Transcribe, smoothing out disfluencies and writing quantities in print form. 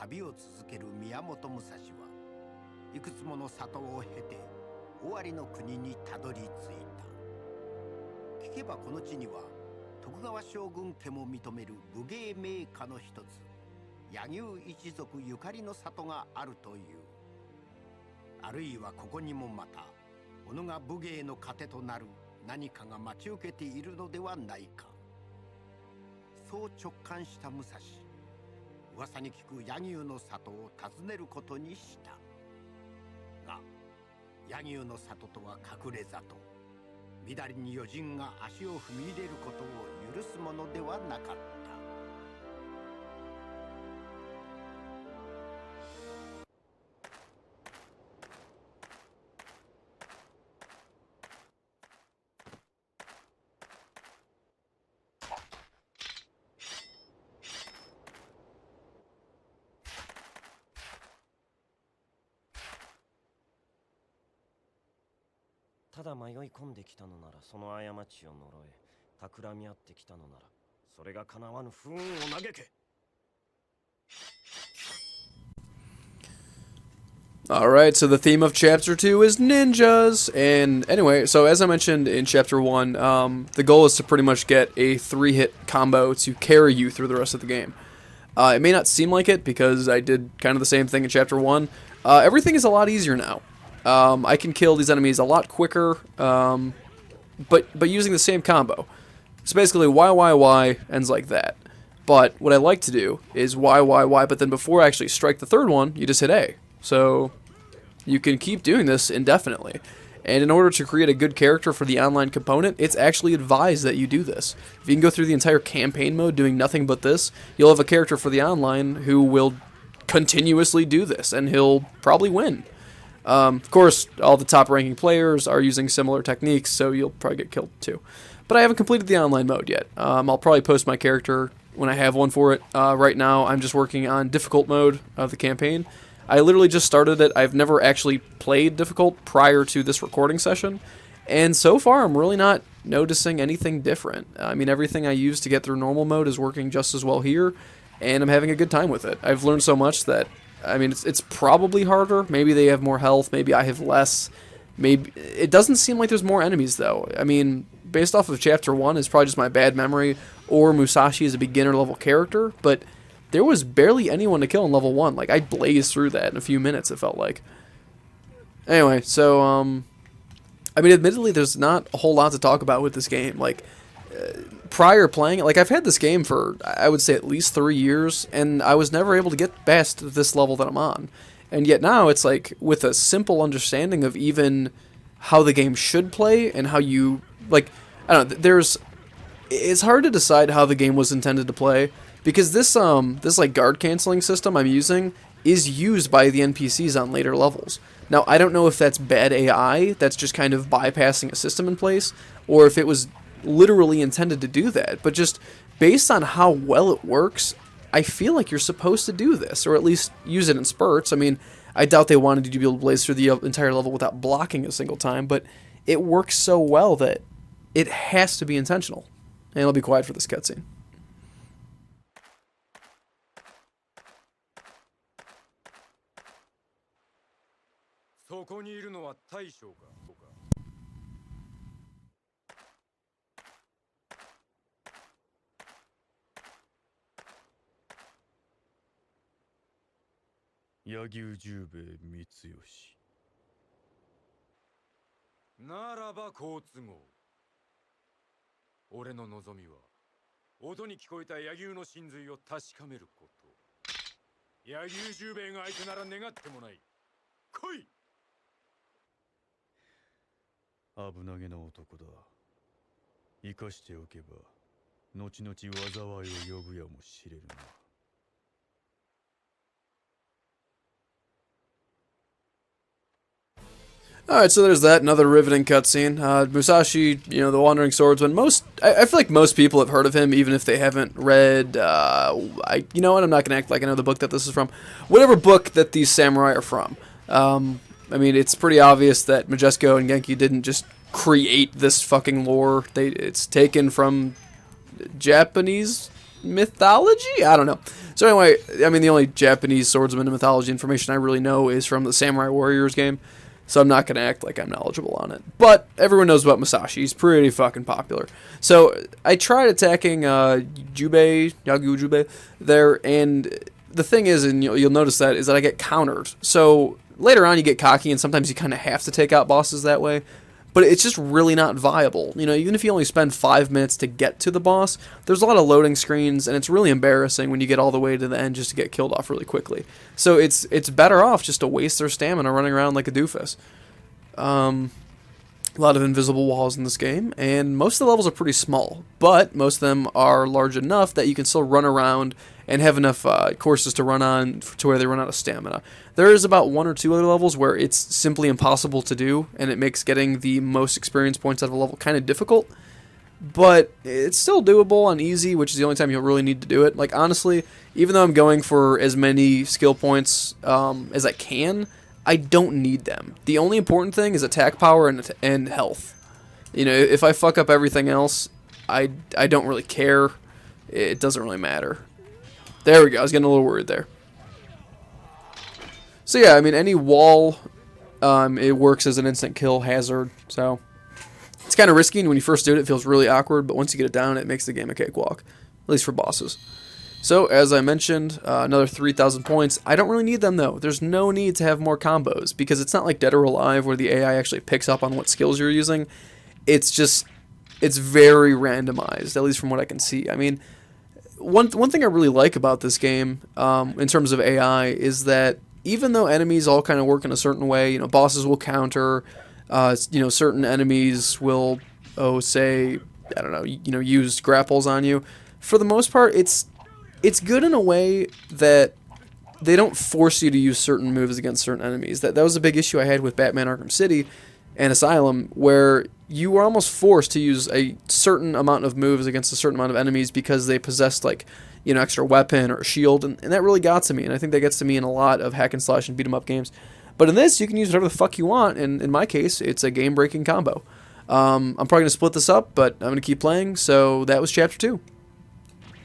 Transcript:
旅を続ける宮本武蔵はいくつもの里を経て尾張の国にたどり着いた。聞けばこの地には徳川将軍家も認める武芸名家の一つ柳生一族ゆかりの里があるという。あるいはここにもまた己が武芸の糧となる何かが待ち受けているのではないか。そう直感した武蔵、噂に聞く柳生の里を訪ねることにした。が柳生の里とは隠れ里、みだりに余人が足を踏み入れることを許すものではなかった。ただ迷い込んできたのならその過ちを呪え、企み合ってきたのならそれが叶わぬ不運を嘆け。Alright, so the theme of Chapter 2 is ninjas, and anyway, so as I mentioned in Chapter 1, the goal is to pretty much get a 3-hit combo to carry you through the rest of the game. It may not seem like it, because I did kind of the same thing in Chapter 1. Everything is a lot easier now. I can kill these enemies a lot quicker, but using the same combo. So basically, Y ends like that. But what I like to do is Y, but then before I actually strike the third one, you just hit A. So you can keep doing this indefinitely. And in order to create a good character for the online component, it's actually advised that you do this. If you can go through the entire campaign mode doing nothing but this, you'll have a character for the online who will continuously do this, and he'll probably win. Of course, all the top-ranking players are using similar techniques, so you'll probably get killed too. But I haven't completed the online mode yet. I'll probably post my character when I have one for it. Right now, I'm just working on difficult mode of the campaign. I literally just started it. I've never actually played difficult prior to this recording session, and so far I'm really not noticing anything different. I mean, everything I use to get through normal mode is working just as well here, and I'm having a good time with it. I've learned so much that, I mean, it's probably harder. Maybe they have more health, maybe I have less. Maybe it doesn't seem like there's more enemies, though. I mean, based off of Chapter 1, it's probably just my bad memory, or Musashi is a beginner-level character, but there was barely anyone to kill in level 1. Like, I blazed through that in a few minutes, it felt like. Anyway, so, I mean, admittedly, there's not a whole lot to talk about with this game. Like, prior playing it, like, I've had this game for, I would say, at least 3 years, and I was never able to get past this level that I'm on. And yet now, it's like, with a simple understanding of even how the game should play, and how you, like, I don't know, it's hard to decide how the game was intended to play, because this like guard canceling system I'm using is used by the NPCs on later levels. Now, I don't know if that's bad AI that's just kind of bypassing a system in place, or if it was literally intended to do that, but just based on how well it works, I feel like you're supposed to do this, or at least use it in spurts. I mean, I doubt they wanted you to be able to blaze through the entire level without blocking a single time, but it works so well that it has to be intentional. And I'll be quiet for this cutscene. そこにいるのは大将か。柳生十兵衛光義。ならば好都合。俺の望みは音に聞こえた柳生の真髄を確かめること。柳生十兵衛が相手なら願ってもない。来い。危なげな男だ。生かしておけば後々災いを呼ぶやもしれぬな。Alright, so there's that, another riveting cutscene. Musashi, you know, the Wandering Swordsman. I feel like most people have heard of him, even if they haven't read, you know what, I'm not going to act like I know the book that this is from. Whatever book that these samurai are from. I mean, it's pretty obvious that Majesco and Genki didn't just create this fucking lore. It's taken from Japanese mythology? I don't know. So anyway, I mean, the only Japanese swordsman and mythology information I really know is from the Samurai Warriors game, so I'm not going to act like I'm knowledgeable on it. But everyone knows about Masashi. He's pretty fucking popular. So I tried attacking Yagyu Jubei there, and the thing is, and you'll notice that, is that I get countered. So later on you get cocky, and sometimes you kind of have to take out bosses that way. But it's just really not viable. You know, even if you only spend 5 minutes to get to the boss, there's a lot of loading screens, and it's really embarrassing when you get all the way to the end just to get killed off really quickly. So it's better off just to waste their stamina running around like a doofus. A lot of invisible walls in this game, and most of the levels are pretty small, but most of them are large enough that you can still run around and have enough courses to run on to where they run out of stamina. There is about 1 or 2 other levels where it's simply impossible to do, and it makes getting the most experience points out of a level kind of difficult, but it's still doable on easy, which is the only time you'll really need to do it. Like, honestly, even though I'm going for as many skill points as I can, I don't need them. The only important thing is attack power and health. You know, if I fuck up everything else, I don't really care. It doesn't really matter. There we go. I was getting a little worried there. So yeah, I mean, any wall, it works as an instant kill hazard. So it's kind of risky, and when you first do it, it feels really awkward. But once you get it down, it makes the game a cakewalk, at least for bosses. So, as I mentioned, another 3,000 points. I don't really need them, though. There's no need to have more combos, because it's not like Dead or Alive where the AI actually picks up on what skills you're using. It's very randomized, at least from what I can see. I mean, one thing I really like about this game, in terms of AI, is that even though enemies all kind of work in a certain way, you know, bosses will counter, you know, certain enemies will, say, I don't know, you know, use grapples on you. For the most part, it's good in a way that they don't force you to use certain moves against certain enemies. That was a big issue I had with Batman Arkham City and Asylum, where you were almost forced to use a certain amount of moves against a certain amount of enemies because they possessed, like, you know, extra weapon or a shield, and that really got to me, and I think that gets to me in a lot of hack and slash and beat 'em up games. But in this, you can use whatever the fuck you want, and in my case, it's a game-breaking combo. I'm probably going to split this up, but I'm going to keep playing, so that was Chapter 2.